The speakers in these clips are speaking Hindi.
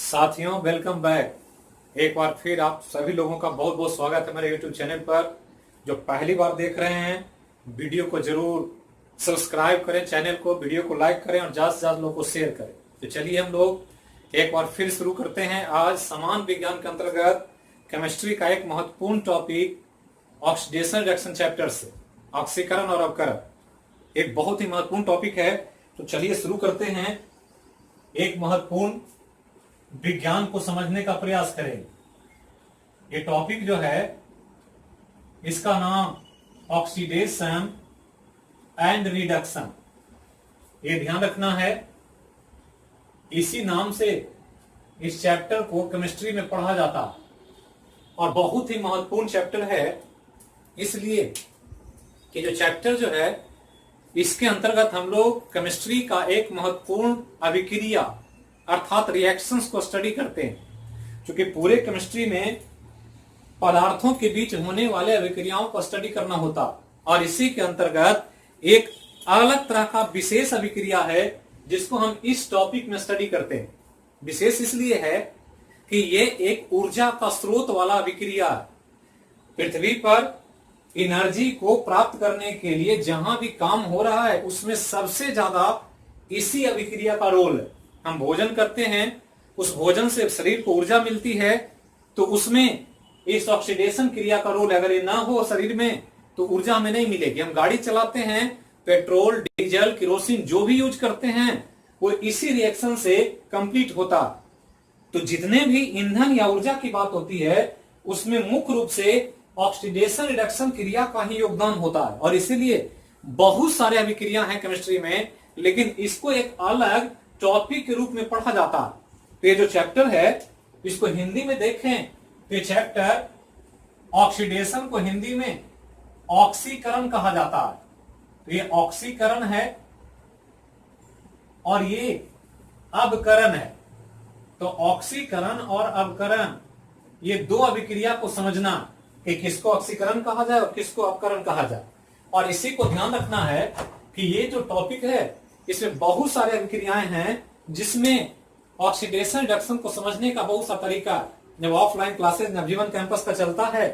साथियों, वेलकम बैक। एक बार फिर आप सभी लोगों का बहुत बहुत स्वागत है मेरे यूट्यूब चैनल पर। जो पहली बार देख रहे हैं, वीडियो को जरूर सब्सक्राइब करें, चैनल को, वीडियो को लाइक करें और ज्यादा से ज्यादा लोगों को शेयर करें। तो चलिए हम लोग एक बार फिर शुरू करते हैं। आज समान विज्ञान के अंतर्गत केमिस्ट्री का एक महत्वपूर्ण टॉपिक ऑक्सीडेशन रिएक्शन चैप्टर से, ऑक्सीकरण और अवकरण, एक बहुत ही महत्वपूर्ण टॉपिक है। तो चलिए शुरू करते हैं। एक महत्वपूर्ण विज्ञान को समझने का प्रयास करेंगे। ये टॉपिक जो है, इसका नाम ऑक्सीडेशन एंड रिडक्शन, ये ध्यान रखना है। इसी नाम से इस चैप्टर को केमिस्ट्री में पढ़ा जाता है और बहुत ही महत्वपूर्ण चैप्टर है, इसलिए कि जो चैप्टर जो है, इसके अंतर्गत हम लोग केमिस्ट्री का एक महत्वपूर्ण अभिक्रिया अर्थात रिएक्शंस को स्टडी करते हैं। क्योंकि पूरे केमिस्ट्री में पदार्थों के बीच होने वाले अभिक्रियाओं को स्टडी करना होता, और इसी के अंतर्गत एक अलग तरह का विशेष अभिक्रिया है जिसको हम इस टॉपिक में स्टडी करते हैं। विशेष इसलिए है कि ये एक ऊर्जा का स्रोत वाला अभिक्रिया है। पृथ्वी पर एनर्जी को प्राप्त करने के लिए जहां भी काम हो रहा है, उसमें सबसे ज्यादा इसी अभिक्रिया का रोल है। हम भोजन करते हैं, उस भोजन से शरीर को ऊर्जा मिलती है, तो उसमें इस ऑक्सीडेशन क्रिया का रोल है। अगर ये ना हो शरीर में तो ऊर्जा हमें नहीं मिलेगी। हम गाड़ी चलाते हैं, पेट्रोल, डीजल, केरोसिन जो भी यूज करते हैं, वो इसी रिएक्शन से कंप्लीट होता। तो जितने भी ईंधन या ऊर्जा की बात होती है, उसमें मुख्य रूप से ऑक्सीडेशन रिडक्शन क्रिया का ही योगदान होता है। और इसीलिए बहुत सारे अभिक्रिया हैं केमिस्ट्री में, लेकिन इसको एक अलग टॉपिक के रूप में पढ़ा जाता है। तो ये जो चैप्टर है, इसको हिंदी में देखें तो ये चैप्टर ऑक्सीडेशन को हिंदी में ऑक्सीकरण कहा जाता है। तो ये ऑक्सीकरण है और ये अवकरण है। तो ऑक्सीकरण और अवकरण, ये दो अभिक्रिया को समझना कि किसको ऑक्सीकरण कहा जाए और किसको अवकरण कहा जाए। और इसी को ध्यान रखना है कि ये जो टॉपिक है, इसमें बहुत सारे अभिक्रियाएं हैं जिसमें ऑक्सीडेशन रिडक्शन को समझने का बहुत सा तरीका। जब ऑफलाइन क्लासेस नवजीवन कैंपस का चलता है,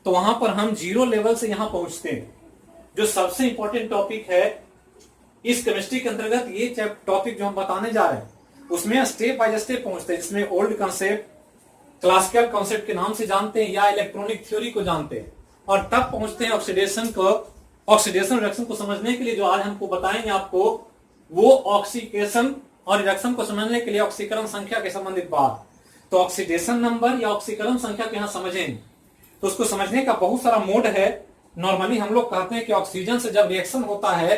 तो वहां पर हम जीरो लेवल से यहां पहुंचते हैं। जो सबसे इंपॉर्टेंट टॉपिक है इस केमिस्ट्री के अंतर्गत, ये टॉपिक जो हम बताने जा रहे हैं, उसमें स्टेप बाय स्टेप पहुंचते हैं, जिसमें ओल्ड कॉन्सेप्ट, क्लासिकल कॉन्सेप्ट के नाम से जानते हैं या इलेक्ट्रॉनिक थ्योरी को जानते हैं, और तब पहुंचते हैं ऑक्सीडेशन रिडक्शन को समझने के लिए। जो आज हमको बताएंगे आपको, वो ऑक्सीडेशन और रिडक्शन को समझने के लिए ऑक्सीकरण संख्या के संबंधित बात। तो ऑक्सीडेशन नंबर या ऑक्सीकरण संख्या को यहां समझेंगे, तो उसको समझने का बहुत सारा मोड है। नॉर्मली हम लोग कहते हैं कि ऑक्सीजन से जब रिएक्शन होता है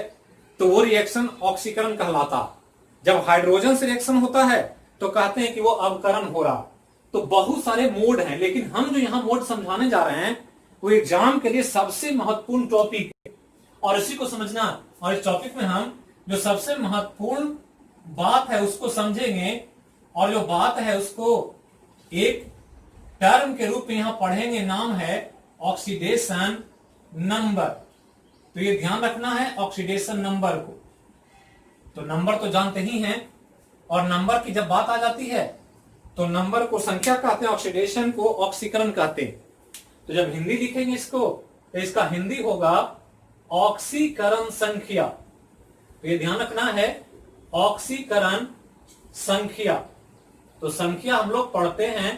तो वो रिएक्शन ऑक्सीकरण कहलाता। जब हाइड्रोजन से रिएक्शन होता है तो कहते हैं कि वो अवकरण हो रहा। तो बहुत सारे मोड हैं, लेकिन हम जो यहां मोड समझाने जा रहे हैं, वो एग्जाम के लिए सबसे महत्वपूर्ण टॉपिक है और इसी को समझना। और इस टॉपिक में हम जो सबसे महत्वपूर्ण बात है उसको समझेंगे, और जो बात है उसको एक टर्म के रूप में यहां पढ़ेंगे। नाम है ऑक्सीडेशन नंबर। तो ये ध्यान रखना है ऑक्सीडेशन नंबर को। तो नंबर तो जानते ही हैं, और नंबर की जब बात आ जाती है तो नंबर को संख्या कहते हैं, ऑक्सीडेशन को ऑक्सीकरण कहते हैं। तो जब हिंदी लिखेंगे इसको, तो इसका हिंदी होगा ऑक्सीकरण संख्या। तो ये ध्यान रखना है, ऑक्सीकरण संख्या। तो संख्या हम लोग पढ़ते हैं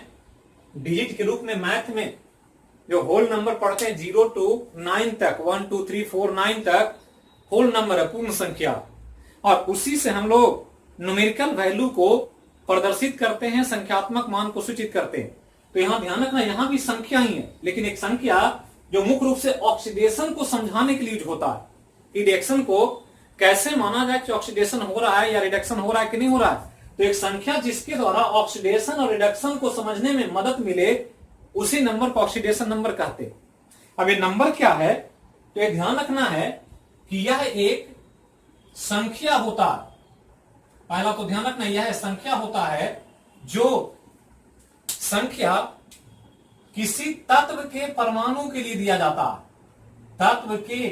डिजिट के रूप में। मैथ में जो होल नंबर पढ़ते हैं 0 to 9 तक, 1 2 3 4 9 तक होल नंबर है, पूर्ण संख्या। और उसी से हम लोग न्यूमेरिकल वैल्यू को प्रदर्शित करते हैं, संख्यात्मक मान को सूचित करते हैं। तो यहां ध्यान रखना, यहां भी संख्या ही है, लेकिन एक संख्या जो मुख्य रूप से ऑक्सीडेशन को समझाने के लिए यूज होता है। रिएक्शन को कैसे माना जाए कि ऑक्सीडेशन हो रहा है या रिडक्शन हो रहा है कि नहीं हो रहा है। तो एक संख्या जिसके द्वारा ऑक्सीडेशन और रिडक्शन को समझने में मदद मिले, उसी नंबर को ऑक्सीडेशन नंबर कहते हैं। अब ये नंबर क्या है, तो ये ध्यान रखना है कि यह एक संख्या होता है। पहला तो ध्यान रखना, यह संख्या होता है। जो संख्या किसी तत्व के परमाणु के लिए दिया जाता है, तत्व के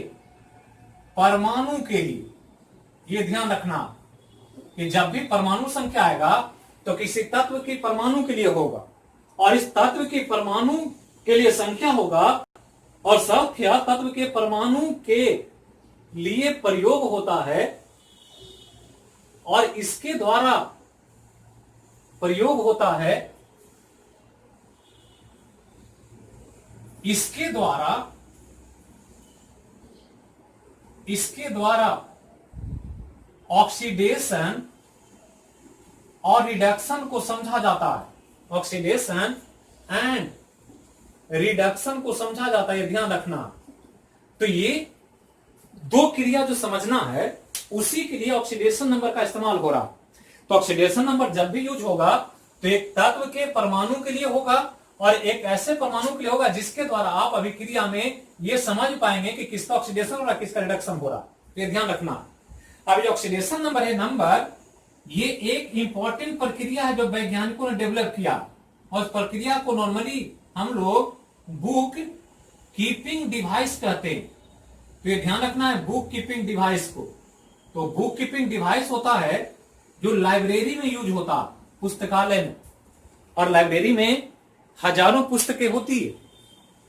परमाणु के लिए। ये ध्यान रखना कि जब भी परमाणु संख्या आएगा तो किसी तत्व की परमाणु के लिए होगा, और इस तत्व की परमाणु के लिए संख्या होगा, और संख्या तत्व के परमाणु के लिए प्रयोग होता है, और इसके द्वारा प्रयोग होता है, इसके द्वारा ऑक्सीडेशन और रिडक्शन को समझा जाता है। ऑक्सीडेशन एंड रिडक्शन को समझा जाता है, ध्यान रखना। तो ये दो क्रिया जो समझना है, उसी के लिए ऑक्सीडेशन नंबर का इस्तेमाल हो रहा। तो ऑक्सीडेशन नंबर जब भी यूज होगा तो एक तत्व के परमाणु के लिए होगा, और एक ऐसे परमाणु के लिए होगा जिसके द्वारा आप अभिक्रिया में ये समझ पाएंगे कि किसका ऑक्सीडेशन हो रहा, किसका रिडक्शन हो रहा। तो ये ध्यान रखना। अब ये ऑक्सीडेशन नंबर है नंबर, ये एक इंपॉर्टेंट प्रक्रिया है जो वैज्ञानिकों ने डेवलप किया, और इस प्रक्रिया को नॉर्मली हम लोग बुक कीपिंग डिवाइस कहते हैं। तो ये ध्यान रखना है बुक कीपिंग डिवाइस को। तो बुक कीपिंग डिवाइस होता है जो लाइब्रेरी में यूज होता, पुस्तकालय में, और लाइब्रेरी में हजारों पुस्तकें होती है,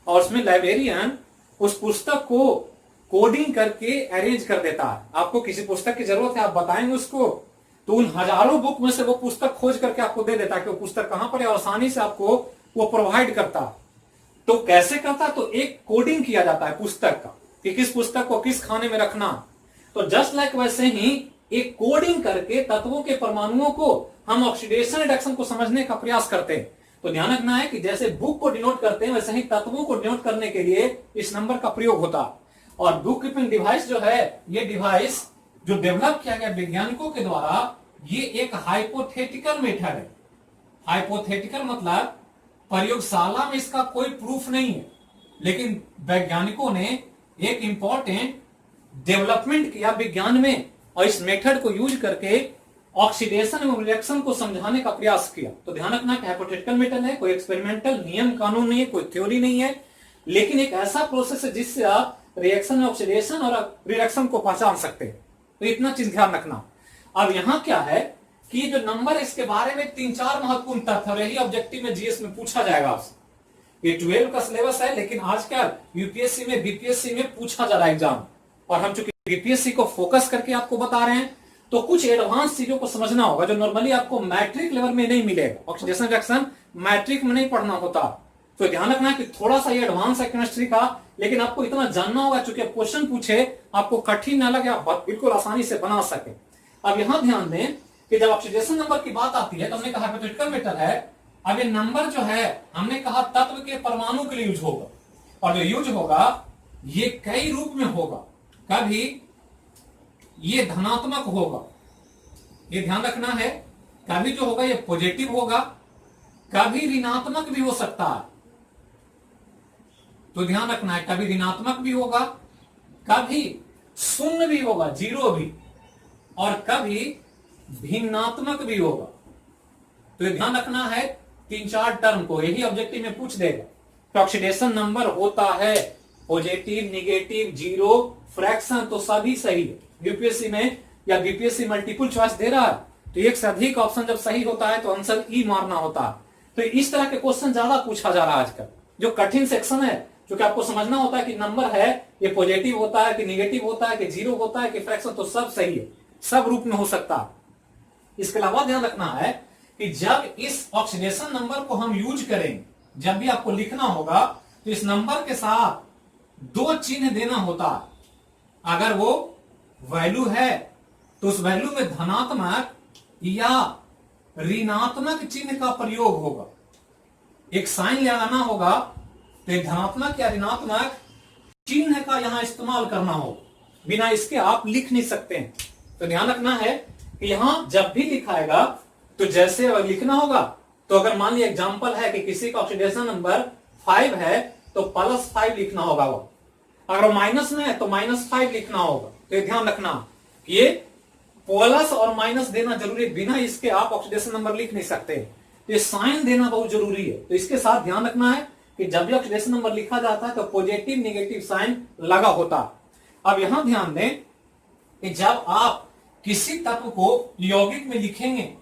और उसमें लाइब्रेरियन उस पुस्तक को कोडिंग करके अरेंज कर देता है। आपको किसी पुस्तक की जरूरत है, आप बताएंगे उसको, तो उन हजारों बुक में से वो पुस्तक खोज करके आपको दे देता है कि वो पुस्तक कहां पर है, और आसानी से आपको वो प्रोवाइड करता है। तो कैसे करता है? तो एक कोडिंग किया जाता है पुस्तक का कि किस पुस्तक को किस खाने में रखना। तो जस्ट लाइक वैसे ही एक कोडिंग करके तत्वों के परमाणुओं को हम ऑक्सीडेशन रिडक्शन को समझने का प्रयास करते हैं। तो ध्यान रखना है कि जैसे बुक को डिनोट करते हैं, वैसे ही तत्वों को डिनोट करने के लिए इस नंबर का प्रयोग होता। और बुक कीपिंग डिवाइस जो है, ये डिवाइस जो डेवलप किया गया वैज्ञानिकों के द्वारा, ये एक हाइपोथेटिकल मेथड है। हाइपोथेटिकल मतलब प्रयोगशाला में इसका कोई प्रूफ नहीं है, लेकिन वैज्ञानिकों ने एक इंपॉर्टेंट डेवलपमेंट किया विज्ञान में, और इस मेथड को यूज करके ऑक्सीडेशन एवं रिएक्शन को समझाने का प्रयास किया। तो ध्यान रखना कि हाइपोथेटिकल मेथड है, कोई एक्सपेरिमेंटल नियम कानून नहीं है, कोई थ्योरी नहीं है, लेकिन एक ऐसा प्रोसेस है जिससे आप रिएक्शन, ऑक्सीडेशन और रिएक्शन को पहचान सकते हैं। तो इतना चीज ध्यान रखना। अब यहां क्या है कि जो नंबर, इसके बारे में 3-4 महत्वपूर्ण तथ्य, और यही ऑब्जेक्टिव में जीएस में पूछा जाएगा आपसे। ये 12 का सिलेबस है, लेकिन आजकल यूपीएससी में, बीपीएससी में पूछा जा रहा है एग्जाम, और हम चूंकि बीपीएससी को फोकस करके आपको बता रहे हैं, तो कुछ एडवांस चीजों को समझना होगा जो नॉर्मली आपको मैट्रिक लेवल में नहीं मिलेगा। ऑक्सीडेशन रिएक्शन मैट्रिक में नहीं पढ़ना होता। तो ध्यान रखना कि थोड़ा सा ये एडवांस है केमिस्ट्री का, लेकिन आपको इतना जानना होगा चूंकि क्वेश्चन पूछे आपको कठिन ना लगे, आप बिल्कुल आसानी से बना सके। अब यहां ध्यान दें कि जब ऑक्सीडेशन नंबर की बात आती है तो हमने कहा हाइपोथेटिकल मेथड है। अब ये नंबर जो है, हमने कहा तत्व के परमाणु के लिए यूज होगा, और जो यूज होगा ये कई रूप में होगा। कभी ये धनात्मक होगा, ये ध्यान रखना है, कभी जो होगा ये पॉजिटिव होगा, कभी ऋणात्मक भी हो सकता है। तो ध्यान रखना है, कभी ऋणात्मक भी होगा, कभी शून्य भी होगा, जीरो भी, और कभी भिन्नात्मक भी होगा। तो ये ध्यान रखना है 3-4 टर्म को, यही ऑब्जेक्टिव में पूछ देगा। तो ऑक्सीडेशन नंबर होता है पॉजिटिव, निगेटिव, जीरो, फ्रैक्शन, तो सभी सही है। यूपीएससी में या बीपीएससी मल्टीपल चॉइस दे रहा है, तो एक से अधिक ऑप्शन जब सही होता है तो आंसर ई मारना होता है। तो इस तरह के क्वेश्चन ज्यादा पूछा जा रहा है आजकल। जो कठिन सेक्शन है, क्योंकि आपको समझना होता है कि नंबर है ये पॉजिटिव होता है कि निगेटिव होता है कि जीरो होता है कि फ्रैक्शन, तो सब सही है, सब रूप में हो सकता है। इसके अलावा ध्यान रखना है कि जब इस ऑक्सीडेशन नंबर को हम यूज करेंगे, जब भी आपको लिखना होगा, तो इस नंबर के साथ 2 चिन्ह देना होता है। अगर वो वैल्यू है तो उस वैल्यू में धनात्मक या ऋणात्मक चिन्ह का प्रयोग होगा। एक साइन लगाना होगा, तो एक धनात्मक या ऋणात्मक चिन्ह का यहां इस्तेमाल करना होगा, बिना इसके आप लिख नहीं सकते हैं। तो ध्यान रखना है कि यहां जब भी लिखाएगा तो जैसे लिखना होगा, तो अगर मान लिया एग्जांपल है कि किसी का ऑक्सीडेशन नंबर 5 है तो +5 लिखना होगा वो, अगर वो माइनस में है तो -5 लिखना होगा। तो ध्यान रखना ये प्लस और माइनस देना जरूरी है, बिना इसके आप ऑक्सीडेशन नंबर लिख नहीं सकते। ये साइन देना बहुत जरूरी है। तो इसके साथ ध्यान रखना है कि जब भी ऑक्सीडेशन नंबर लिखा जाता है तो पॉजिटिव निगेटिव साइन लगा होता। अब यहां ध्यान दें कि जब आप किसी तत्व को यौगिक में लिखेंगे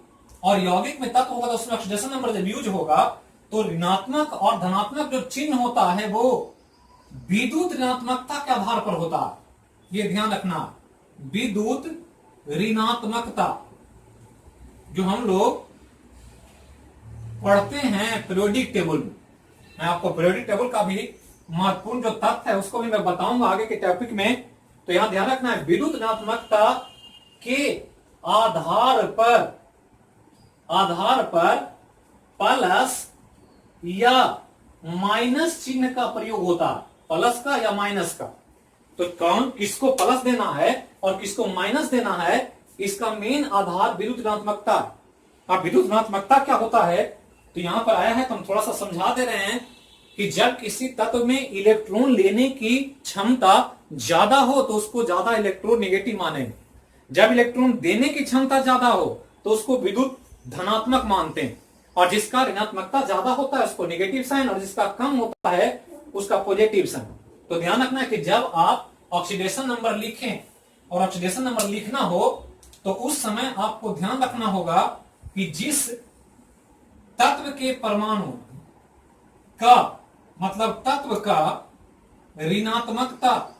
और यौगिक में तत्व होगा तो उसमें ऑक्सीडेशन नंबर जब यूज होगा तो ऋणात्मक और धनात्मक जो चिन्ह होता है वो विद्युत ऋणात्मकता के आधार पर होता है। ये ध्यान रखना, विद्युत ऋणात्मकता जो हम लोग पढ़ते हैं पीरियोडिक टेबल में। मैं आपको पीरियोडिक टेबल का भी महत्वपूर्ण जो तथ्य है उसको भी मैं बताऊंगा आगे के टॉपिक में। तो यहां ध्यान रखना है, विद्युत ऋणात्मकता के आधार पर प्लस या माइनस चिन्ह का प्रयोग होता है, प्लस का या माइनस का। तो कौन किसको प्लस देना है और किसको माइनस देना है, इसका मेन आधार विद्युत ऋणात्मकता। अब विद्युत ऋणात्मकता क्या होता है, तो यहां पर आया है तो हम थोड़ा सा समझा दे रहे हैं कि जब किसी तत्व में इलेक्ट्रॉन लेने की क्षमता ज्यादा हो तो उसको ज्यादा इलेक्ट्रोनेगेटिव मानेंगे, जब इलेक्ट्रॉन देने की क्षमता ज्यादा हो तो उसको विद्युत धनात्मक मानते हैं, और जिसका ऋणात्मकता ज्यादा होता है उसको नेगेटिव साइन, और जिसका कम होता है उसका पॉजिटिव साइन। तो ध्यान रखना है कि जब आप ऑक्सीडेशन नंबर लिखें और ऑक्सीडेशन नंबर लिखना हो तो उस समय आपको ध्यान रखना होगा कि जिस तत्व के परमाणु का मतलब तत्व का ऋणात्मकता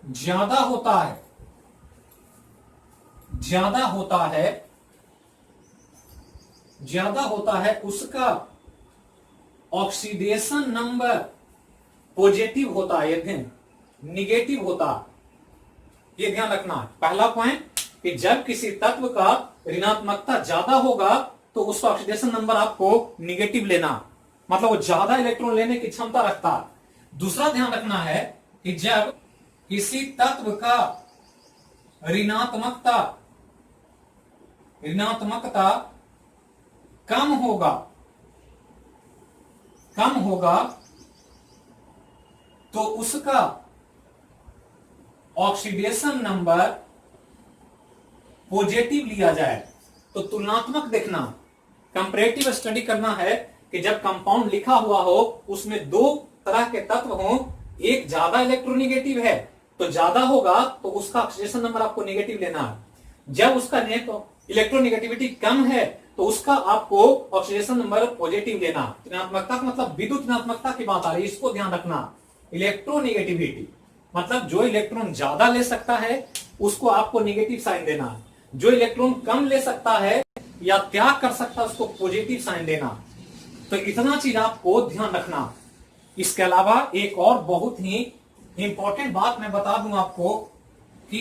ज्यादा होता है उसका ऑक्सीडेशन नंबर पॉजिटिव होता है, ये निगेटिव होता है। ये ध्यान रखना है पहला पॉइंट कि जब किसी तत्व का ऋणात्मकता ज्यादा होगा तो उसका ऑक्सीडेशन नंबर आपको निगेटिव लेना, मतलब वो ज्यादा इलेक्ट्रॉन लेने की क्षमता रखता है। दूसरा ध्यान रखना है कि जब किसी तत्व का ऋणात्मकता कम होगा तो उसका ऑक्सीडेशन नंबर पॉजिटिव लिया जाए। तो तुलनात्मक देखना, कंपैरेटिव स्टडी करना है कि जब कंपाउंड लिखा हुआ हो उसमें दो तरह के तत्व हो, एक ज्यादा इलेक्ट्रोनेगेटिव है तो ज्यादा होगा तो उसका ऑक्सीडेशन नंबर आपको नेगेटिव लेना है। जब उसका इलेक्ट्रोनेगेटिविटी कम है तो उसका आपको ऑक्सीडेशन नंबर पॉजिटिव लेना। ऋणात्मकता का मतलब विद्युत ऋणात्मकता की बात आ रही है, इसको ध्यान रखना। इलेक्ट्रोनेगेटिविटी मतलब जो इलेक्ट्रॉन ज्यादा ले सकता है उसको आपको नेगेटिव साइन देना, जो इलेक्ट्रॉन कम ले सकता है या त्याग कर सकता है उसको पॉजिटिव साइन देना। तो इतना चीज आपको ध्यान रखना। इसके अलावा एक और बहुत ही इंपॉर्टेंट बात मैं बता दूं आपको कि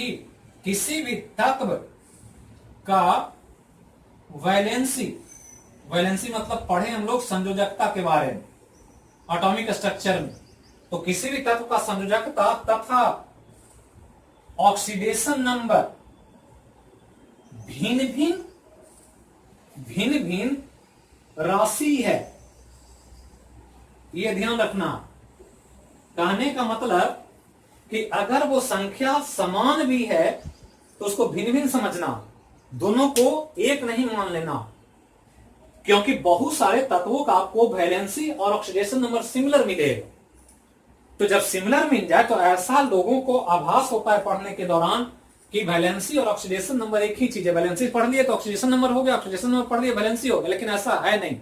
किसी भी तत्व का वैलेंसी मतलब पढ़े हम लोग संयोजकता के बारे में एटॉमिक स्ट्रक्चर में, तो किसी भी तत्व का संयोजकता तथा ऑक्सीडेशन नंबर भिन्न भिन्न राशि है। यह ध्यान रखना। कहने का मतलब कि अगर वो संख्या समान भी है तो उसको भिन्न भिन्न समझना, दोनों को एक नहीं मान लेना, क्योंकि बहुत सारे तत्वों का आपको वैलेंसी और ऑक्सीडेशन नंबर सिमिलर मिलेगा। तो जब सिमिलर मिल जाए तो ऐसा लोगों को आभास होता है पढ़ने के दौरान कि वैलेंसी और ऑक्सीडेशन नंबर एक ही चीज है। वैलेंसी पढ़ लिए तो ऑक्सीडेशन नंबर हो गया, ऑक्सीडेशन नंबर पढ़ लिए वैलेंसी हो गया, लेकिन ऐसा है नहीं।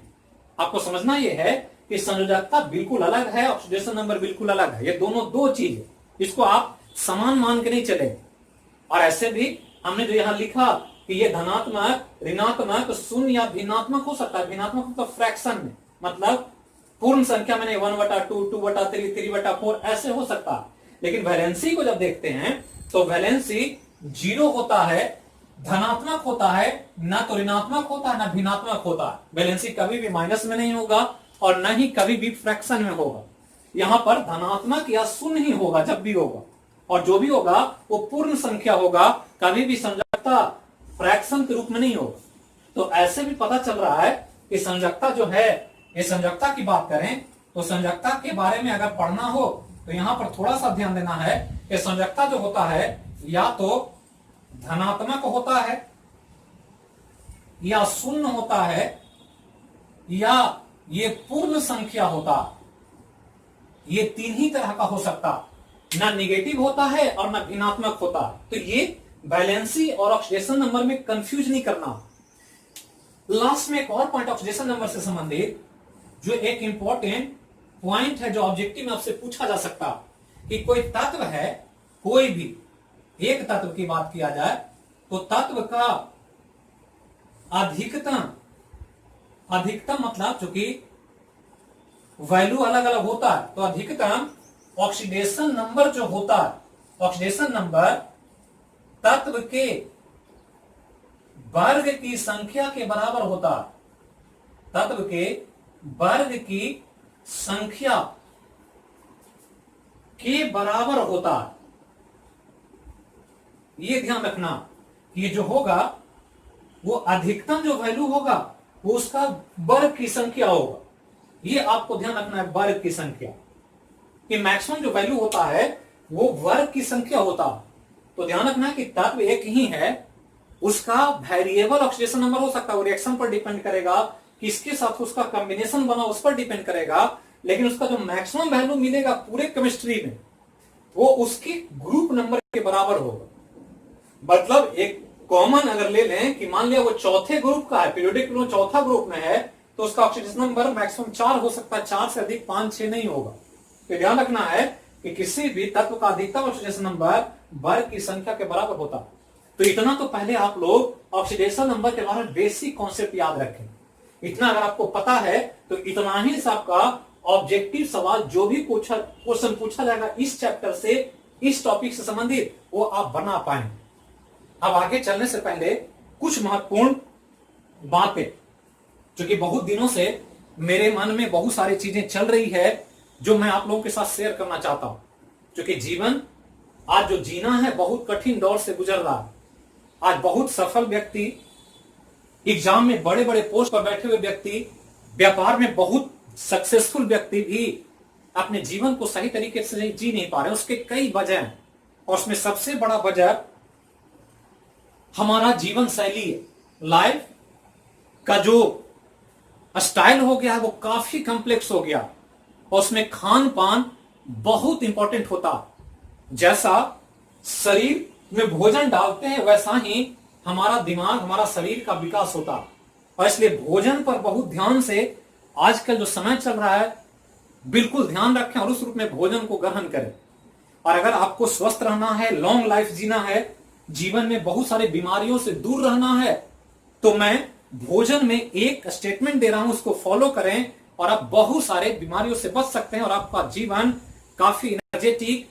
आपको समझना यह है कि संयोजकता बिल्कुल अलग है, ऑक्सीडेशन नंबर बिल्कुल अलग है। ये दोनों दो चीज है, इसको आप समान मान के नहीं चले। और ऐसे भी हमने जो यहां लिखा कि ये धनात्मक, ऋणात्मक, शून्य या भिन्नात्मक हो सकता है। भिन्नात्मक मतलब फ्रैक्शन में, मतलब पूर्ण संख्या में नहीं, 1/2, 2/3, 3/4 ऐसे हो सकता है। लेकिन वैलेंसी को जब देखते हैं तो वैलेंसी 0 होता है, धनात्मक होता है, ना तो ऋणात्मक होता है ना भिन्नात्मक होता है। वैलेंसी कभी भी माइनस में नहीं होगा और न ही कभी भी फ्रैक्शन में होगा। यहां पर धनात्मक या शून्य ही होगा जब भी होगा, और जो भी होगा वो पूर्ण संख्या होगा, कभी भी संयोजकता फ्रैक्शन के रूप में नहीं होगा। तो ऐसे भी पता चल रहा है कि संयोजकता जो है, ये संयोजकता की बात करें तो संयोजकता के बारे में अगर पढ़ना हो तो यहां पर थोड़ा सा ध्यान देना है कि संयोजकता जो होता है या तो धनात्मक होता है या शून्य होता है या ये पूर्ण संख्या होता है। ये तीन ही तरह का हो सकता, ना निगेटिव होता है और ना ऋणात्मक होता है। तो ये वैलेंसी और ऑक्सीडेशन नंबर में कंफ्यूज नहीं करना। लास्ट में एक और पॉइंट ऑक्सीडेशन नंबर से संबंधित, जो एक इंपॉर्टेंट पॉइंट है जो ऑब्जेक्टिव में आपसे पूछा जा सकता कि कोई तत्व है, कोई भी एक तत्व की बात किया जाए तो तत्व का अधिकतम मतलब चूंकि वैल्यू अलग अलग होता है, तो अधिकतम ऑक्सीडेशन नंबर जो होता है, ऑक्सीडेशन नंबर तत्व के वर्ग की संख्या के बराबर होता है, तत्व के वर्ग की संख्या के बराबर होता है। ये ध्यान रखना, ये जो होगा वो अधिकतम जो वैल्यू होगा वो उसका वर्ग की संख्या होगा। ये आपको ध्यान रखना है, वर्ग की संख्या। कि मैक्सिमम जो वैल्यू होता है वो वर्ग की संख्या होता है। तो ध्यान रखना है कि तत्व एक ही है, उसका वेरिएबल ऑक्सीडेशन नंबर हो सकता है, वो रिएक्शन पर डिपेंड करेगा, किसके साथ उसका कॉम्बिनेशन बना उस पर डिपेंड करेगा, लेकिन उसका जो मैक्सिमम वैल्यू मिलेगा पूरे केमिस्ट्री में वो उसके ग्रुप नंबर के बराबर होगा। मतलब एक कॉमन अगर ले लें कि मान लिया वो चौथे ग्रुप का है, पीरियोडिक चौथा ग्रुप में है, तो उसका ऑक्सीडेशन नंबर मैक्सिमम 4 हो सकता है, 4 से अधिक 5, 6 नहीं होगा। तो ध्यान रखना है कि किसी भी तत्व का अधिकतम ऑक्सीडेशन नंबर वर्ग की संख्या के बराबर होता। तो इतना तो पहले आप लोग ऑक्सीडेशन नंबर के बारे में बेसिक कॉन्सेप्ट याद रखें। इतना अगर आपको पता है तो इतना ही आपका ऑब्जेक्टिव सवाल जो भी क्वेश्चन पूछा जाएगा इस चैप्टर से, इस टॉपिक से संबंधित, वो आप बना पाएंगे। अब आगे चलने से पहले कुछ महत्वपूर्ण बातें, जो कि बहुत दिनों से मेरे मन में बहुत सारी चीजें चल रही है जो मैं आप लोगों के साथ शेयर करना चाहता हूं। क्योंकि जीवन आज जो जीना है बहुत कठिन दौर से गुजर रहा है। आज बहुत सफल व्यक्ति, एग्जाम में बड़े बड़े पोस्ट पर बैठे हुए व्यक्ति, व्यापार में बहुत सक्सेसफुल व्यक्ति भी अपने जीवन को सही तरीके से जी नहीं पा रहे। उसके कई वजह हैं और उसमें सबसे बड़ा वजह हमारा जीवन शैली है। लाइफ का जो स्टाइल हो गया है वो काफी कॉम्प्लेक्स हो गया और उसमें खान पान बहुत इंपॉर्टेंट होता। जैसा शरीर में भोजन डालते हैं वैसा ही हमारा दिमाग, हमारा शरीर का विकास होता। और इसलिए भोजन पर बहुत ध्यान से आजकल जो समय चल रहा है बिल्कुल ध्यान रखें और उस रूप में भोजन को ग्रहण करें। और अगर आपको स्वस्थ रहना है, लॉन्ग लाइफ जीना है, जीवन में बहुत सारी बीमारियों से दूर रहना है, तो मैं भोजन में एक स्टेटमेंट दे रहा हूं, उसको फॉलो करें और आप बहुत सारे बीमारियों से बच सकते हैं और आपका जीवन काफी एनर्जेटिक,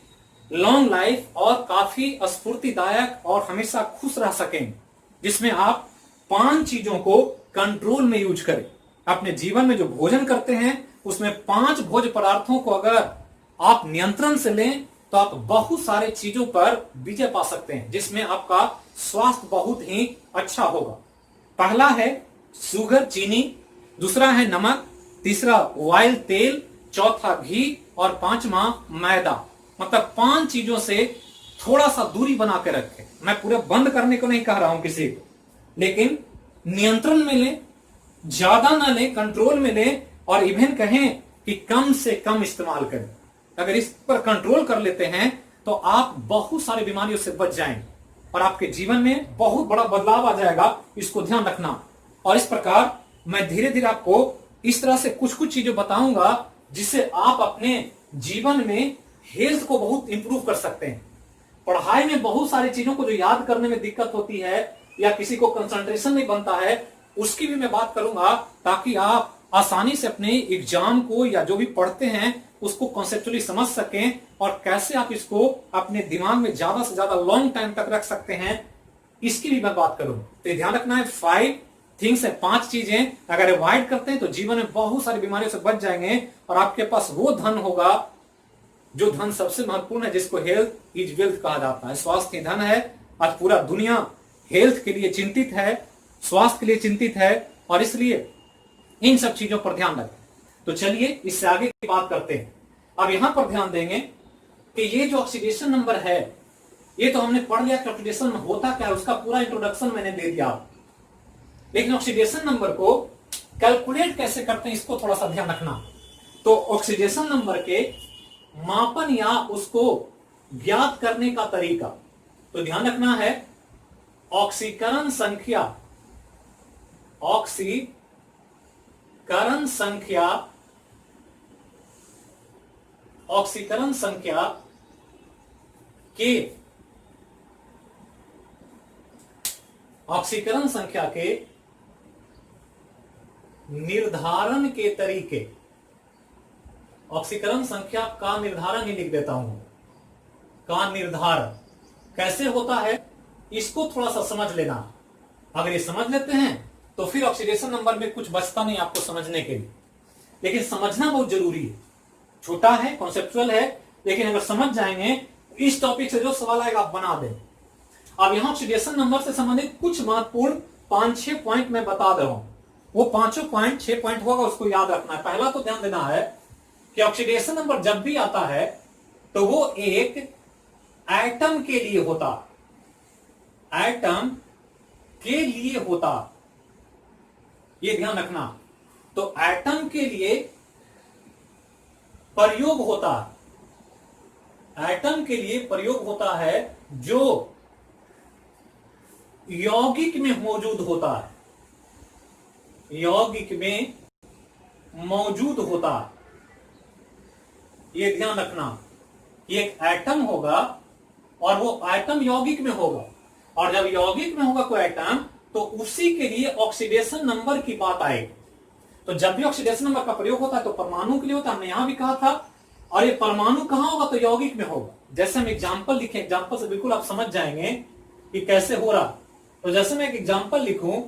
लॉन्ग लाइफ और काफी स्फूर्तिदायक और हमेशा खुश रह सकें। जिसमें आप 5 चीजों को कंट्रोल में यूज करें। अपने जीवन में जो भोजन करते हैं उसमें 5 भोज्य पदार्थों को अगर आप नियंत्रण से लें तो आप बहुत सारे चीजों पर विजय पा सकते हैं, जिसमें आपका स्वास्थ्य बहुत ही अच्छा होगा। पहला है शुगर, चीनी, दूसरा है नमक, तीसरा ऑयल, तेल, चौथा घी और 5वां मैदा। मतलब 5 चीजों से थोड़ा सा दूरी बना के रखें। मैं पूरे बंद करने को नहीं कह रहा हूं किसी को, लेकिन नियंत्रण में लें, ज्यादा ना लें, कंट्रोल में लें और इवन कहें कि कम से कम इस्तेमाल करें। अगर इस पर कंट्रोल कर लेते हैं तो आप बहुत सारी बीमारियों से बच जाएंगे और आपके जीवन में बहुत बड़ा बदलाव आ जाएगा। इसको ध्यान रखना। और इस प्रकार मैं धीरे धीरे आपको इस तरह से कुछ कुछ चीजें बताऊंगा जिससे आप अपने जीवन में हेल्थ को बहुत इंप्रूव कर सकते हैं। पढ़ाई में बहुत सारी चीजों को जो याद करने में दिक्कत होती है या किसी को कंसंट्रेशन नहीं बनता है, उसकी भी मैं बात करूंगा ताकि आप आसानी से अपने एग्जाम को या जो भी पढ़ते हैं उसको कॉन्सेप्चुअली समझ सकें और कैसे आप इसको अपने दिमाग में ज्यादा से ज्यादा लॉन्ग टाइम तक रख सकते हैं, इसकी भी मैं बात करूं। तो ध्यान रखना है 5 थिंग्स है, 5 चीजें अगर अवॉइड करते हैं तो जीवन में बहुत सारी बीमारियों से बच जाएंगे और आपके पास वो धन होगा जो धन सबसे महत्वपूर्ण है, जिसको हेल्थ इज वेल्थ कहा जाता है। स्वास्थ्य ही धन है। आज पूरा दुनिया हेल्थ के लिए चिंतित है, स्वास्थ्य के लिए चिंतित है और इसलिए इन सब चीजों पर ध्यान रखें। तो चलिए इससे आगे की बात करते हैं। अब यहां पर ध्यान देंगे कि ये जो ऑक्सीडेशन नंबर है, ये तो हमने पढ़ लिया कि ऑक्सीडेशन होता क्या है, उसका पूरा इंट्रोडक्शन मैंने दे दिया। लेकिन ऑक्सीडेशन नंबर को कैलकुलेट कैसे करते हैं इसको थोड़ा सा ध्यान रखना। तो ऑक्सीडेशन नंबर के मापन या उसको ज्ञात करने का तरीका, तो ध्यान रखना है ऑक्सीकरण संख्या, ऑक्सीकरण संख्या, ऑक्सीकरण संख्या के, ऑक्सीकरण संख्या के निर्धारण के तरीके, ऑक्सीकरण संख्या का निर्धारण ही लिख देता हूं, का निर्धारण कैसे होता है इसको थोड़ा सा समझ लेना। अगर ये समझ लेते हैं तो फिर ऑक्सीडेशन नंबर में कुछ बचता नहीं आपको समझने के लिए, लेकिन समझना बहुत जरूरी है। छोटा है, कॉन्सेप्चुअल है, लेकिन अगर समझ जाएंगे इस टॉपिक से जो सवाल आएगा आप बना दें। अब यहां ऑक्सीडेशन नंबर से संबंधित कुछ महत्वपूर्ण 5-6 पॉइंट मैं बता दे रहा हूं, वो 5 पॉइंट 6 पॉइंट होगा, उसको याद रखना है। पहला तो ध्यान देना है कि ऑक्सीडेशन नंबर जब भी आता है तो वो एक एटम के लिए होता, एटम के लिए होता, ये ध्यान रखना। तो एटम के लिए प्रयोग होता, एटम के लिए प्रयोग होता है जो यौगिक में मौजूद होता है, यौगिक में मौजूद होता, ये ध्यान रखना। एक एटम होगा और वो एटम यौगिक में होगा, और जब यौगिक में होगा कोई एटम तो उसी के लिए ऑक्सीडेशन नंबर की बात आएगी। तो जब भी ऑक्सीडेशन नंबर का प्रयोग होता है तो परमाणु के लिए होता है, हमने यहां भी कहा था। और ये परमाणु कहां होगा, तो यौगिक में होगा। जैसे हम एग्जाम्पल लिखें, एग्जाम्पल से बिल्कुल आप समझ जाएंगे कि कैसे हो रहा। तो जैसे मैं एक एग्जाम्पल लिखूं,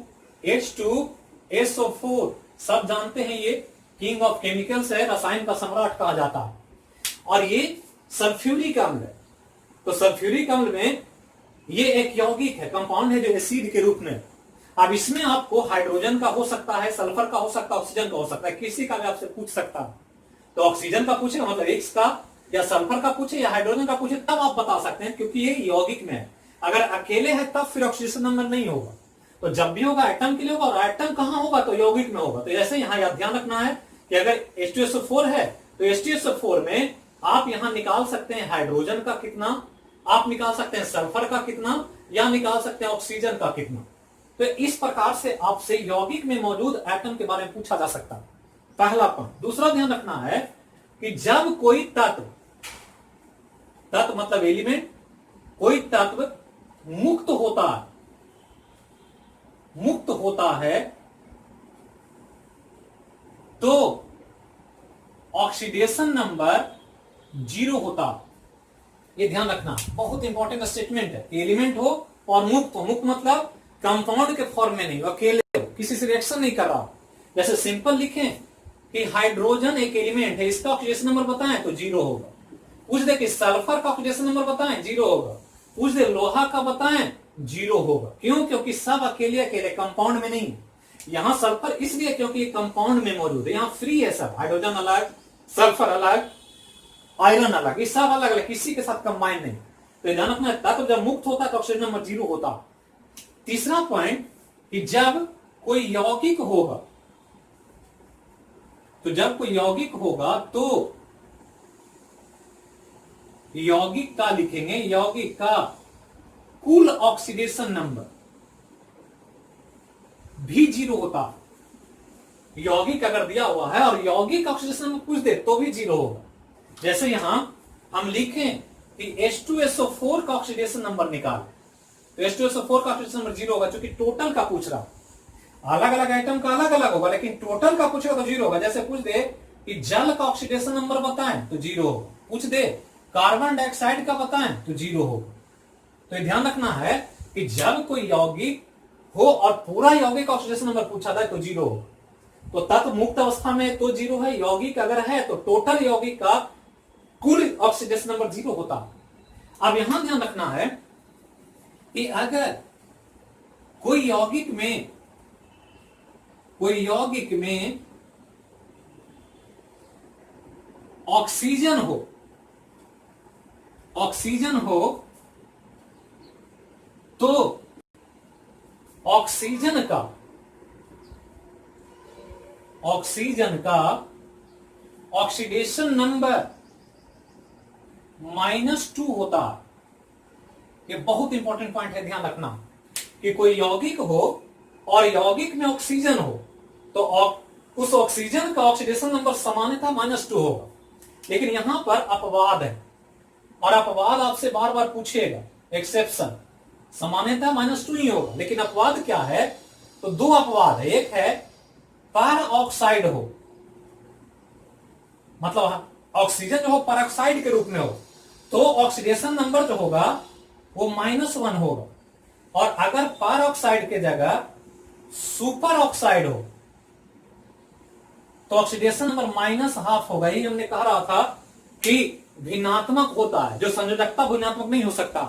H2SO4, सब जानते हैं ये किंग ऑफ केमिकल्स है, रसायन का सम्राट कहा जाता है। और ये सल्फ्यूरिक अम्ल है। तो सल्फ्यूरिक अम्ल में ये एक यौगिक है, कंपाउंड है जो एसिड के रूप में। अब इसमें आपको हाइड्रोजन का हो सकता है, सल्फर का हो सकता है, ऑक्सीजन का हो सकता है, किसी का भी आपसे पूछ सकता है। तो ऑक्सीजन का पूछे मतलब एक्स का, या सल्फर का पूछे या हाइड्रोजन का पूछे, तब आप बता सकते हैं, क्योंकि ये यौगिक में है। अगर अकेले है तब फिर ऑक्सीडेशन नंबर नहीं होगा। तो जब भी होगा एटम के लिए होगा, और एटम कहां होगा, तो यौगिक में होगा। तो जैसे यहां याद ध्यान रखना है कि अगर H2SO4 है तो H2SO4 में आप यहां निकाल सकते हैं हाइड्रोजन का कितना, आप निकाल सकते हैं सल्फर का कितना, या निकाल सकते हैं ऑक्सीजन का कितना। तो इस प्रकार से आपसे यौगिक में मौजूद एटम के बारे में पूछा जा सकता है, पहला पॉइंट। दूसरा ध्यान रखना है कि जब कोई तत्व, तत्व मतलब एलिमेंट, कोई तत्व मुक्त होता है, मुक्त होता है तो ऑक्सीडेशन नंबर 0 होता। ये ध्यान रखना, बहुत इंपॉर्टेंट स्टेटमेंट है। एलिमेंट हो और मुक्त हो, मुक्त मतलब कंपाउंड के फॉर्म में नहीं, अकेले हो, किसी से रिएक्शन नहीं कर रहा। जैसे सिंपल लिखें कि हाइड्रोजन एक एलिमेंट है, इसका ऑक्सीडेशन नंबर बताएं तो 0 होगा। पूछ दे कि सल्फर का ऑक्सीडेशन नंबर बताएं, 0 होगा। पूछ दे लोहा का बताएं, 0 होगा। क्यों? क्योंकि सब अकेले अकेले कंपाउंड में नहीं। यहां सल्फर इसलिए क्योंकि ये कंपाउंड में मौजूद है, यहां फ्री है सब, हाइड्रोजन अलग, सल्फर अलग, आयरन अलग, ये सब अलग अलग, किसी के साथ कंबाइन नहीं। तो ध्यान रखना, तत्व जब मुक्त होता है तो ऑक्सीजन नंबर 0 होता। तीसरा पॉइंट कि जब कोई यौगिक होगा, तो जब कोई यौगिक होगा तो यौगिक का लिखेंगे, यौगिक का कुल ऑक्सीडेशन नंबर भी 0 होता। यौगिक अगर दिया हुआ है और यौगिक ऑक्सीडेशन नंबर पूछ दे तो भी 0 होगा। जैसे यहां हम लिखें कि H2SO4 का ऑक्सीडेशन नंबर निकाल, तो H2SO4 का ऑक्सीडेशन नंबर 0 होगा, क्योंकि टोटल का पूछ रहा। अलग अलग आइटम का अलग अलग होगा, लेकिन टोटल का पूछेगा तो 0 होगा। जैसे पूछ दे कि जल का ऑक्सीडेशन नंबर बताएं तो 0 होगा। पूछ दे कार्बन डाइऑक्साइड का बताएं तो 0 होगा। तो ध्यान रखना है कि जब कोई यौगिक हो और पूरा यौगिक ऑक्सीडेशन नंबर पूछा जाए तो 0 होगा। तो तत्व मुक्त अवस्था में तो 0 है, यौगिक अगर है तो टोटल यौगिक का कुल ऑक्सीडेशन नंबर 0 होता। अब यहां ध्यान रखना है कि अगर कोई यौगिक में ऑक्सीजन हो तो ऑक्सीजन का ऑक्सीडेशन नंबर -2 होता। ये बहुत इंपॉर्टेंट पॉइंट है, ध्यान रखना। कि कोई यौगिक हो और यौगिक में ऑक्सीजन हो तो उस ऑक्सीजन का ऑक्सीडेशन नंबर सामान्यतः -2 होगा। लेकिन यहां पर अपवाद है, और अपवाद आपसे बार बार पूछेगा, एक्सेप्शन। सामान्यतः -2 ही होगा, लेकिन अपवाद क्या है? तो दो अपवाद है। एक है पर ऑक्साइड हो, मतलब ऑक्सीजन जो हो परऑक्साइड के रूप में हो, तो ऑक्सीडेशन नंबर जो होगा वो -1 होगा। और अगर पर ऑक्साइड के जगह सुपर ऑक्साइड हो तो ऑक्सीडेशन नंबर -12 होगा। यही हमने कह रहा था कि भिन्नात्मक होता है, जो संयोजकता भिन्नात्मक नहीं हो सकता,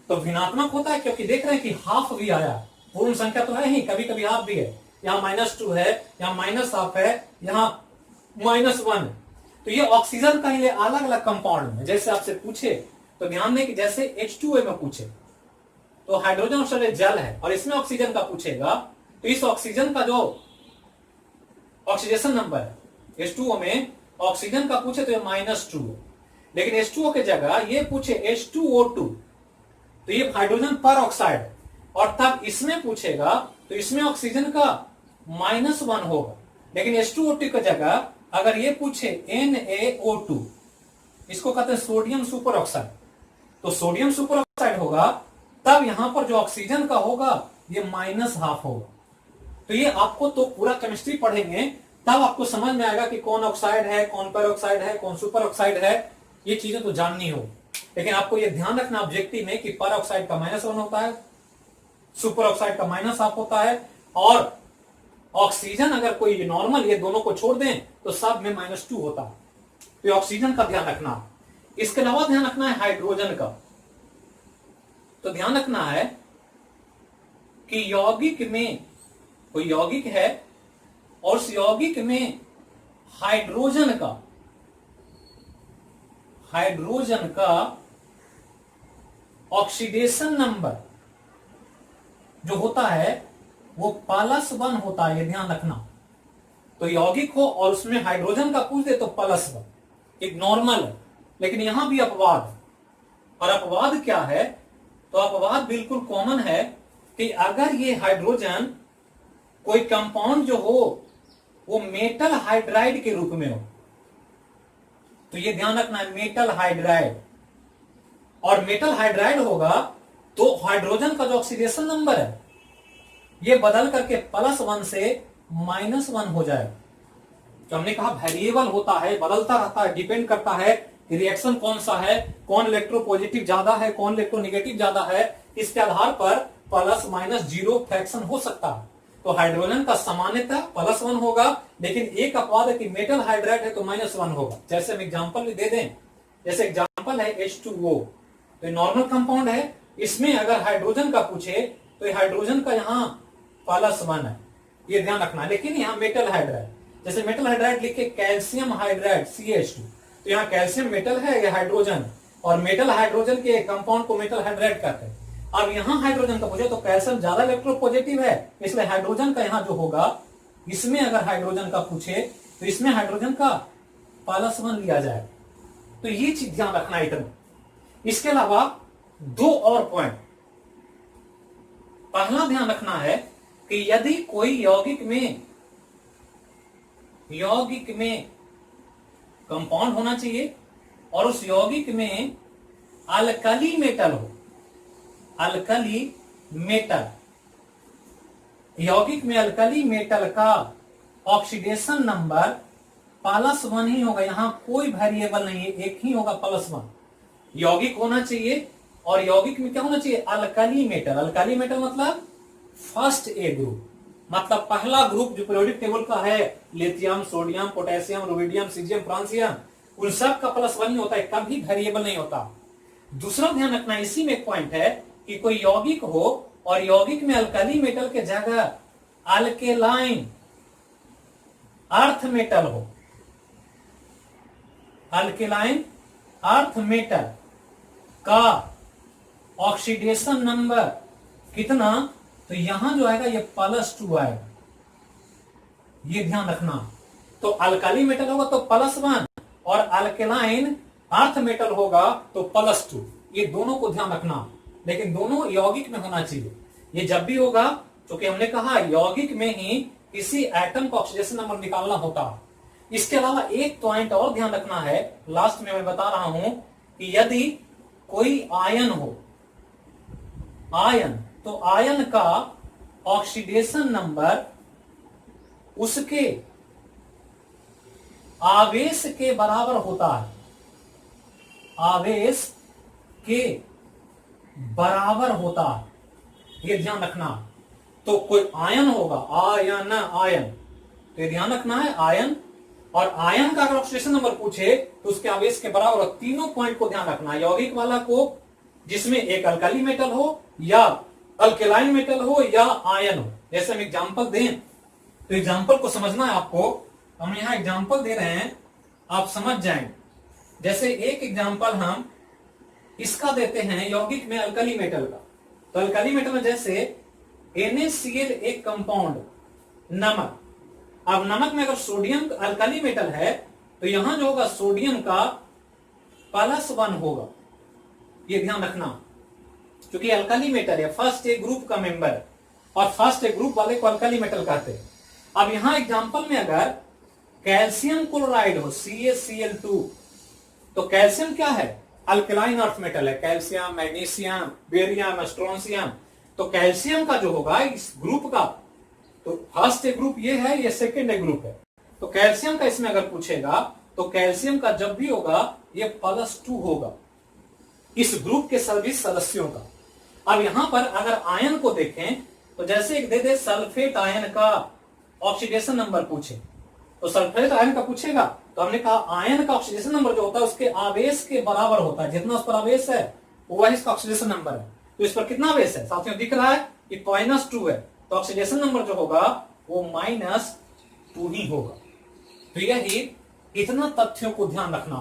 तो भिन्नात्मक होता है क्योंकि देख रहे हैं कि हाफ भी आया, पूर्ण संख्या तो है ही, कभी कभी हाफ भी है। यहाँ -2 है, यहाँ -12 है, यहाँ -1। तो ये ऑक्सीजन का ही अलग अलग कंपाउंड में जैसे आपसे पूछे तो ध्यान दें कि जैसे H2O में पूछे तो हाइड्रोजन ऑक्साइड जल है, और इसमें ऑक्सीजन का पूछेगा तो इस ऑक्सीजन का जो ऑक्सीडेशन नंबर है H2O में ऑक्सीजन का पूछे तो ये -2, लेकिन H2O के जगह ये पूछे H2O2 तो ये हाइड्रोजन पर ऑक्साइड, और तब इसमें पूछेगा तो इसमें ऑक्सीजन का -1 होगा। लेकिन H2O2 की जगह अगर ये पूछे NaO2, इसको कहते हैं सोडियम सुपर ऑक्साइड, तो सोडियम सुपर ऑक्साइड होगा, तब यहां पर जो ऑक्सीजन का होगा ये -12 होगा। तो ये आपको तो पूरा केमिस्ट्री पढ़ेंगे तब आपको समझ में आएगा कि कौन ऑक्साइड है, कौन पर ऑक्साइड है, कौन सुपर ऑक्साइड है, ये चीजें तो जाननी हो। लेकिन आपको ये ध्यान रखना ऑब्जेक्टिव में कि पर ऑक्साइड का -1 होता है, सुपर ऑक्साइड का -12 होता है, और ऑक्सीजन अगर कोई नॉर्मल ये दोनों को छोड़ दें तो सब में -2 होता है। तो ऑक्सीजन का ध्यान रखना। इसके अलावा ध्यान रखना है हाइड्रोजन का। तो ध्यान रखना है कि यौगिक में कोई यौगिक है और उस यौगिक में हाइड्रोजन का ऑक्सीडेशन नंबर जो होता है वो +1 होता है, ये ध्यान रखना। तो यौगिक हो और उसमें हाइड्रोजन का पूछ दे तो +1, एक नॉर्मल है। लेकिन यहां भी अपवाद है, और अपवाद क्या है? तो अपवाद बिल्कुल कॉमन है कि अगर ये हाइड्रोजन कोई कंपाउंड जो हो वो मेटल हाइड्राइड के रूप में हो, तो ये ध्यान रखना है मेटल हाइड्राइड, और मेटल हाइड्राइड होगा तो हाइड्रोजन का जो ऑक्सीडेशन नंबर है ये बदल करके +1 से -1 हो जाएगा। तो हमने कहा वेरिएबल होता है, बदलता रहता है, डिपेंड करता है कि रिएक्शन कौन सा है, कौन इलेक्ट्रोपॉजिटिव ज्यादा है, कौन इलेक्ट्रोनेगेटिव ज्यादा है, इसके आधार पर +-0 फ्रैक्शन हो सकता है। तो हाइड्रोजन का सामान्यतः +1 होगा, लेकिन एक अपवाद है कि मेटल हाइड्राइड है तो -1 होगा। जैसे हम एग्जांपल दे दें, जैसे एग्जांपल है H2O, तो नॉर्मल कंपाउंड है, इसमें अगर हाइड्रोजन का पूछे तो हाइड्रोजन का यहाँ +1 है, ये ध्यान रखना। लेकिन यहाँ मेटल हाइड्राइड, जैसे मेटल हाइड्राइड लिख के कैल्शियम हाइड्राइड CH2, तो यहाँ कैल्शियम मेटल है, ये हाइड्रोजन, और मेटल हाइड्रोजन के कंपाउंड को मेटल हाइड्राइड कहते हैं। अब यहाँ हाइड्रोजन का पूछे तो कैल्शियम ज्यादा इलेक्ट्रोपॉजिटिव है, इसलिए हाइड्रोजन का यहाँ जो होगा, इसमें अगर हाइड्रोजन का पूछे तो इसमें हाइड्रोजन का +1 लिया जाए। तो ये चीज ध्यान रखना इतना। इसके अलावा दो और पॉइंट। पहला ध्यान रखना है कि यदि कोई यौगिक में कंपाउंड होना चाहिए और उस यौगिक में अल्कली मेटल हो, अल्कली मेटल, यौगिक में अल्कली मेटल का ऑक्सीडेशन नंबर +1 ही होगा। यहां कोई वेरिएबल नहीं है, एक ही होगा +1। यौगिक होना चाहिए और यौगिक में क्या होना चाहिए? Alkali metal. अल्कली मेटल मतलब फर्स्ट ए ग्रुप, मतलब पहला ग्रुप जो पीरियोडिक टेबल का है, lithium, sodium, potassium, rubidium, caesium, francium, उन सब का +1 ही होता है, कभी वेरिएबल नहीं होता। दूसरा ध्यान रखना, इसी में एक पॉइंट है कि कोई यौगिक हो और यौगिक में अल्कली मेटल के जगह अल्केलाइन अर्थ मेटल हो, अल्केलाइन अर्थ मेटल का ऑक्सीडेशन नंबर कितना? तो यहां जो आएगा ये +2 आएगा, ये ध्यान रखना। तो अल्कली मेटल होगा तो +1 और अल्केलाइन अर्थ मेटल होगा तो +2, ये दोनों को ध्यान रखना। लेकिन दोनों यौगिक में होना चाहिए। ये जब भी होगा, क्योंकि हमने कहा यौगिक में ही किसी एटम का ऑक्सीडेशन नंबर निकालना होता है। इसके अलावा एक पॉइंट और ध्यान रखना है, लास्ट में मैं बता रहा हूं कि यदि कोई आयन हो, आयन, तो आयन का ऑक्सीडेशन नंबर उसके आवेश के बराबर होता है, आवेश के बराबर होता है, ये ध्यान रखना। तो कोई आयन होगा, आयन आयन, तो ये ध्यान रखना है आयन, और आयन का अगर ऑक्सीडेशन नंबर पूछे तो उसके आवेश के बराबर, तीनों पॉइंट को ध्यान रखना है। यौगिक वाला को जिसमें एक अल्कली मेटल हो या अल्केलाइन मेटल हो या आयन हो। जैसे हम एग्जांपल दें तो एग्जांपल को समझना है आपको, हम यहां एग्जांपल दे रहे हैं, आप समझ जाएंगे। जैसे एक एग्जांपल हम इसका देते हैं यौगिक में अल्कली मेटल का, तो अल्कली मेटल में जैसे NaCl एक कंपाउंड, नमक। अब नमक में अगर सोडियम अल्कली मेटल है तो यहां जो होगा सोडियम का +1 होगा, ये ध्यान रखना, क्योंकि अल्कली मेटल है, फर्स्ट ए ग्रुप का मेंबर है, और फर्स्ट ए ग्रुप वाले को अल्कली मेटल कहते हैं। अब यहां एग्जांपल में अगर कैल्शियम क्लोराइड हो, CaCl2, तो कैल्शियम क्या है, अल्कलाइन अर्थ मेटल है, कैल्शियम, मैग्नीशियम, बेरियम, स्ट्रोंशियम। तो कैल्शियम का जो होगा इस ग्रुप का, तो फर्स्ट ए ग्रुप ये है, ये सेकेंड ए ग्रुप है, तो कैल्शियम का इसमें अगर पूछेगा तो कैल्शियम का जब भी होगा ये +2 होगा इस ग्रुप के सभी सदस्यों का। अब यहां पर अगर आयन को देखें तो जैसे एक दे दे सल्फेट आयन का ऑक्सीडेशन नंबर पूछे, तो सल्फेट आयन का पूछेगा तो हमने कहा आयन का ऑक्सीडेशन नंबर जो होता है उसके आवेश के बराबर होता है, जितना उस पर आवेश है वह इसका ऑक्सीडेशन नंबर है। तो इस पर कितना आवेश है, साथियों दिख रहा है कि -2 है, तो ऑक्सीडेशन नंबर जो होगा वो -2 ही होगा। तो यही इतना तथ्यों को ध्यान रखना,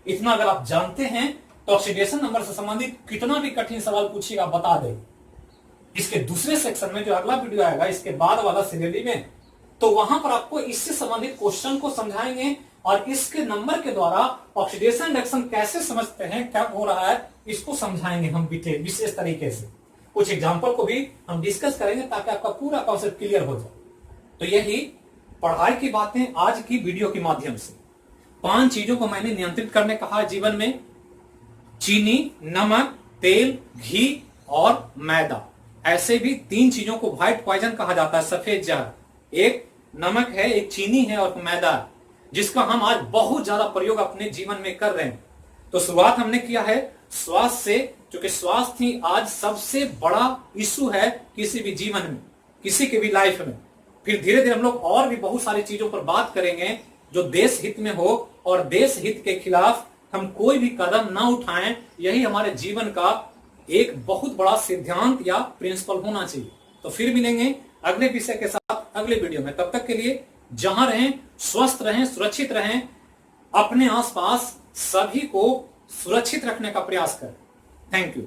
इतना अगर आप जानते हैं तो ऑक्सीडेशन नंबर से संबंधित कितना भी कठिन सवाल पूछिएगा बता दे। इसके दूसरे सेक्शन में जो अगला वीडियो आएगा इसके बाद वाला सीरीज में, तो वहां पर आपको इससे संबंधित क्वेश्चन को समझाएंगे और इसके नंबर के द्वारा ऑक्सीडेशन रिएक्शन कैसे समझते हैं, क्या हो रहा है, इसको समझाएंगे हम विशेष तरीके से। कुछ एग्जाम्पल को भी हम डिस्कस करेंगे ताकि आपका पूरा कॉन्सेप्ट क्लियर हो जाए। तो यही पढ़ाई की बातें आज की वीडियो के माध्यम से। 5 चीजों को मैंने नियंत्रित करने कहा जीवन में, चीनी, नमक, तेल, घी और मैदा। ऐसे भी 3 चीजों को व्हाइट पॉइजन कहा जाता है, सफेद जहर। एक नमक है, एक चीनी है और मैदा है, जिसका हम आज बहुत ज्यादा प्रयोग अपने जीवन में कर रहे हैं। तो शुरुआत हमने किया है स्वास्थ्य से, क्योंकि स्वास्थ्य ही आज सबसे बड़ा इशू है किसी भी जीवन में, किसी के भी लाइफ में। फिर धीरे धीरे हम लोग और भी बहुत सारी चीजों पर बात करेंगे जो देश हित में हो, और देश हित के खिलाफ हम कोई भी कदम ना उठाएं, यही हमारे जीवन का एक बहुत बड़ा सिद्धांत या प्रिंसिपल होना चाहिए। तो फिर मिलेंगे अगले विषय के साथ अगले वीडियो में। तब तक के लिए जहां रहें स्वस्थ रहें, सुरक्षित रहें, अपने आसपास सभी को सुरक्षित रखने का प्रयास करें। Thank you.